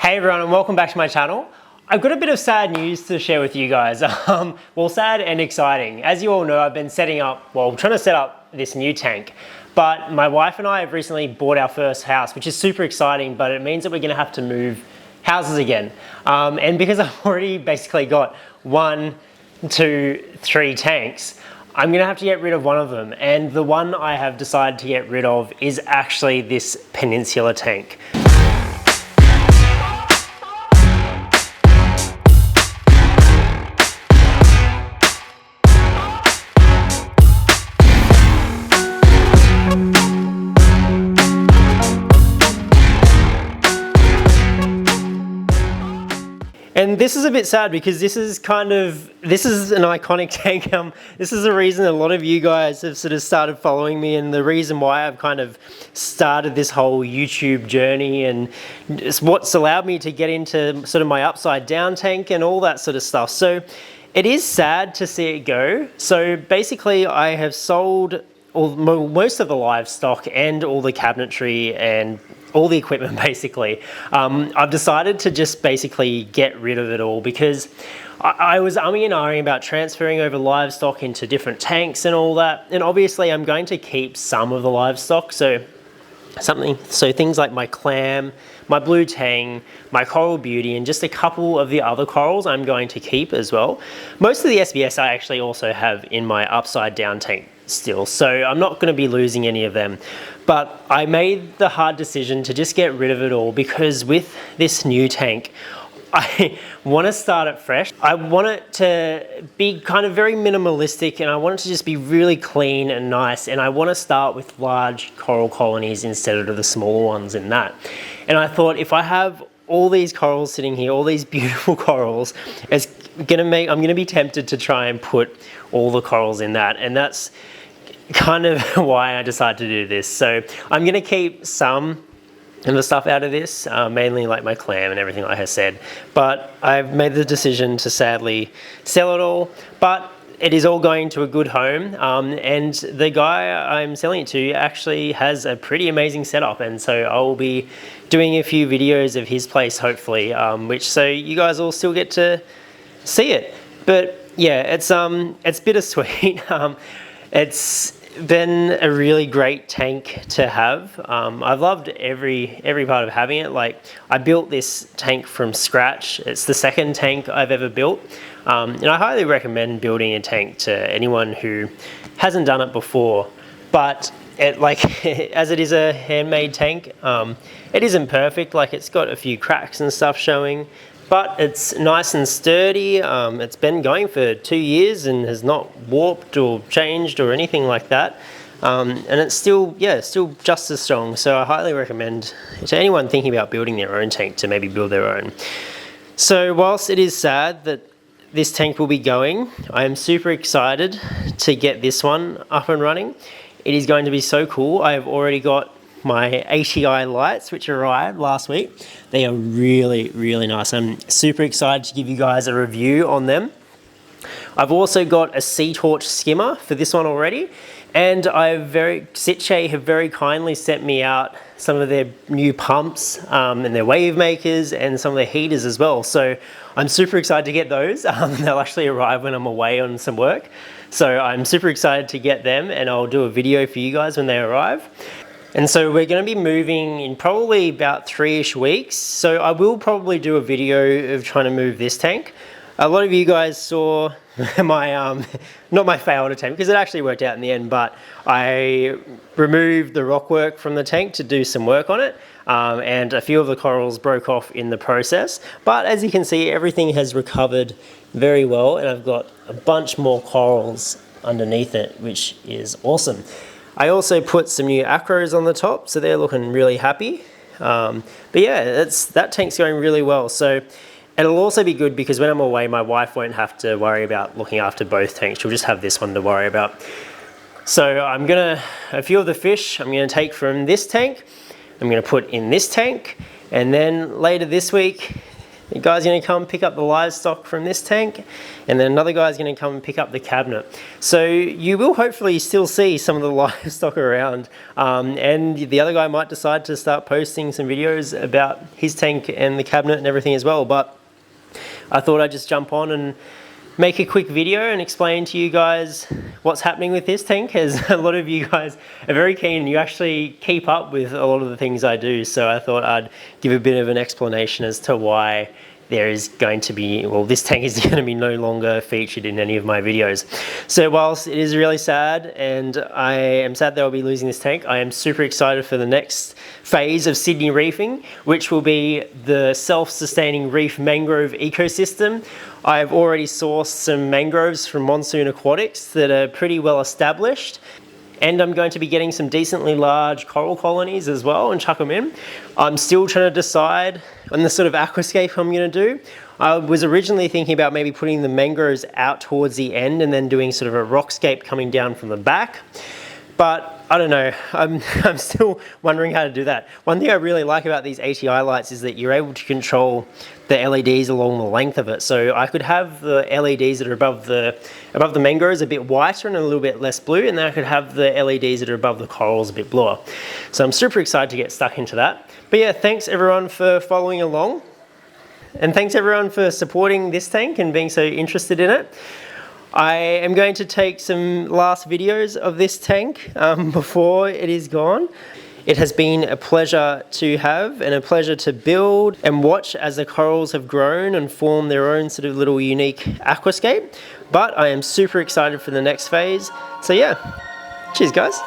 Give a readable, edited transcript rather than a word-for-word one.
Hey everyone, and welcome back to my channel. I've got a bit of sad news to share with you guys. Well, sad and exciting. As you all know, I've been trying to set up this new tank. But my wife and I have recently bought our first house, which is super exciting, but it means that we're gonna have to move houses again. And because I've already basically got 1, 2, 3 tanks, I'm gonna have to get rid of one of them. And the one I have decided to get rid of is actually this peninsula tank. And this is a bit sad because this is an iconic tank. This is the reason a lot of you guys have sort of started following me, and the reason why I've kind of started this whole YouTube journey, and it's what's allowed me to get into sort of my upside down tank and all that sort of stuff. So it is sad to see it go. So basically I have sold most of the livestock and all the cabinetry and all the equipment basically. I've decided to just basically get rid of it all because I was umming and ahhing about transferring over livestock into different tanks and all that. And obviously I'm going to keep some of the livestock. So things like my clam, my blue tang, my coral beauty, and just a couple of the other corals I'm going to keep as well. Most of the SBS I actually also have in my upside down tank still, so I'm not going to be losing any of them. But I made the hard decision to just get rid of it all because with this new tank, I want to start it fresh. I want it to be kind of very minimalistic, and I want it to just be really clean and nice, and I want to start with large coral colonies instead of the smaller ones in that. And I thought if I have all these corals sitting here, all these beautiful corals, I'm going to be tempted to try and put all the corals in that, and that's kind of why I decided to do this. So I'm going to keep some of the stuff out of this, mainly like my clam and everything like I said, but I've made the decision to sadly sell it all, but it is all going to a good home, and the guy I'm selling it to actually has a pretty amazing setup, and so I will be doing a few videos of his place hopefully, so you guys will still get to see it. But yeah, it's bittersweet. It's been a really great tank to have. I've loved every part of having it. Like, I built this tank from scratch. It's the second tank I've ever built, and I highly recommend building a tank to anyone who hasn't done it before. But as it is a handmade tank, it isn't perfect. Like, it's got a few cracks and stuff showing, but it's nice and sturdy. It's been going for 2 years and has not warped or changed or anything like that. And it's still just as strong. So I highly recommend to anyone thinking about building their own tank to maybe build their own. So whilst it is sad that this tank will be going, I am super excited to get this one up and running. It is going to be so cool. I have already got my ATI lights, which arrived last week. They are really, really nice. I'm super excited to give you guys a review on them. I've also got a sea torch skimmer for this one already, and Sitche have very kindly sent me out some of their new pumps and their wave makers and some of their heaters as well. So I'm super excited to get those. They'll actually arrive when I'm away on some work. So I'm super excited to get them, and I'll do a video for you guys when they arrive. And so we're going to be moving in probably about 3-ish weeks. So I will probably do a video of trying to move this tank. A lot of you guys saw my, not my failed attempt, because it actually worked out in the end, but I removed the rock work from the tank to do some work on it. And a few of the corals broke off in the process. But as you can see, everything has recovered very well, and I've got a bunch more corals underneath it, which is awesome. I also put some new acros on the top, so they're looking really happy. But yeah, that tank's going really well. So it'll also be good because when I'm away, my wife won't have to worry about looking after both tanks. She'll just have this one to worry about. So a few of the fish I'm gonna take from this tank, I'm gonna put in this tank, and then later this week, The guy's going to come pick up the livestock from this tank, and then another guy's going to come and pick up the cabinet. So you will hopefully still see some of the livestock around, and the other guy might decide to start posting some videos about his tank and the cabinet and everything as well. But I thought I'd just jump on and make a quick video and explain to you guys what's happening with this tank, as a lot of you guys are very keen and you actually keep up with a lot of the things I do. So I thought I'd give a bit of an explanation as to why there is going to be, well, this tank is going to be no longer featured in any of my videos. So whilst it is really sad, and I am sad that I'll be losing this tank, I am super excited for the next phase of Sydney reefing, which will be the self-sustaining reef mangrove ecosystem. I've already sourced some mangroves from Monsoon Aquatics that are pretty well established, and I'm going to be getting some decently large coral colonies as well and chuck them in. I'm still trying to decide on the sort of aquascape I'm going to do. I was originally thinking about maybe putting the mangroves out towards the end and then doing sort of a rockscape coming down from the back. But I don't know, I'm still wondering how to do that. One thing I really like about these ATI lights is that you're able to control the LEDs along the length of it. So I could have the LEDs that are above the mangroves a bit whiter and a little bit less blue, and then I could have the LEDs that are above the corals a bit bluer. So I'm super excited to get stuck into that. But yeah, thanks everyone for following along. And thanks everyone for supporting this tank and being so interested in it. I am going to take some last videos of this tank before it is gone. It has been a pleasure to have and a pleasure to build and watch as the corals have grown and formed their own sort of little unique aquascape. But I am super excited for the next phase. So yeah, cheers guys.